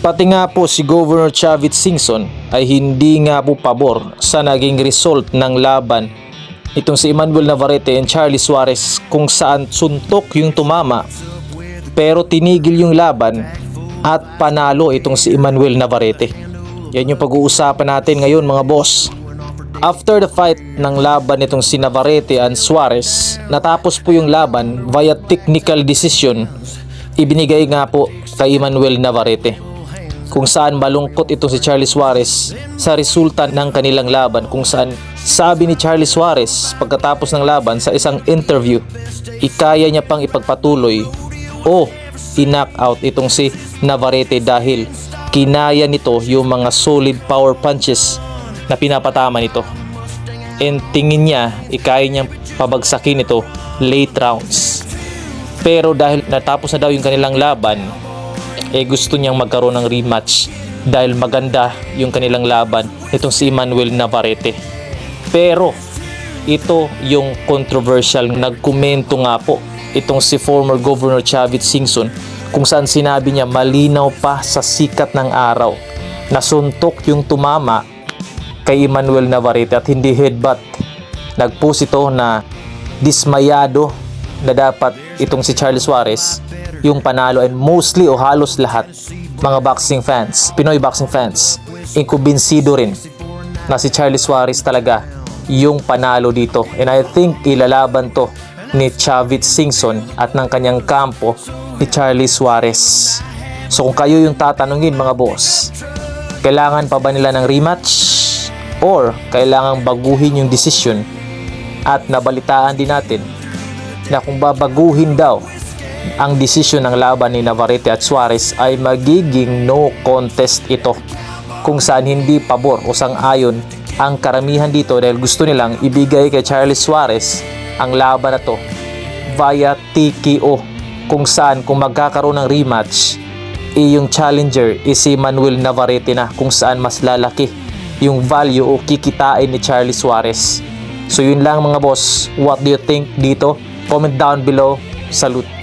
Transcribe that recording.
Pati nga po si Governor Chavit Singson ay hindi nga po pabor sa naging result ng laban itong si Emmanuel Navarrete and Charlie Suarez, kung saan suntok yung tumama pero tinigil yung laban at panalo itong si Emmanuel Navarrete. Yan yung pag-uusapan natin ngayon mga boss. After the fight ng laban nitong si Navarrete and Suarez, natapos po yung laban via technical decision. Ibinigay nga po kay Emmanuel Navarrete, kung saan malungkot ito si Charlie Suarez sa resulta ng kanilang laban, kung saan sabi ni Charlie Suarez pagkatapos ng laban sa isang interview, ikaya niya pang ipagpatuloy o i-knock out itong si Navarrete dahil kinaya nito yung mga solid power punches na pinapatama nito, and tingin niya ikaya niyang pabagsakin ito late rounds. Pero dahil natapos na daw yung kanilang laban, gusto niyang magkaroon ng rematch dahil maganda yung kanilang laban itong si Emmanuel Navarrete. Pero ito yung controversial, nagkomento nga po itong si former Governor Chavit Singson, kung saan sinabi niya malinaw pa sa sikat ng araw na suntok yung tumama kay Emmanuel Navarrete at hindi headbutt. Nagpost ito na dismayado na dapat itong si Charlie Suarez yung panalo, and mostly o halos lahat mga boxing fans, Pinoy boxing fans, inkumbinsido rin na si Charlie Suarez talaga yung panalo dito. And I think ilalaban to ni Chavit Singson at ng kanyang kampo ni Charlie Suarez. So kung kayo yung tatanungin mga boss, kailangan pa ba nila ng rematch or kailangan baguhin yung decision? At nabalitaan din natin na kung babaguhin daw ang desisyon ng laban ni Navarrete at Suarez ay magiging no contest ito, kung saan hindi pabor o sang-ayon ang karamihan dito dahil gusto nilang ibigay kay Charlie Suarez ang laban na to via TKO, kung saan kung magkakaroon ng rematch yung challenger is si Emmanuel Navarrete na, kung saan mas lalaki yung value o kikitain ni Charlie Suarez. So yun lang mga boss, what do you think dito? Comment down below. Salute.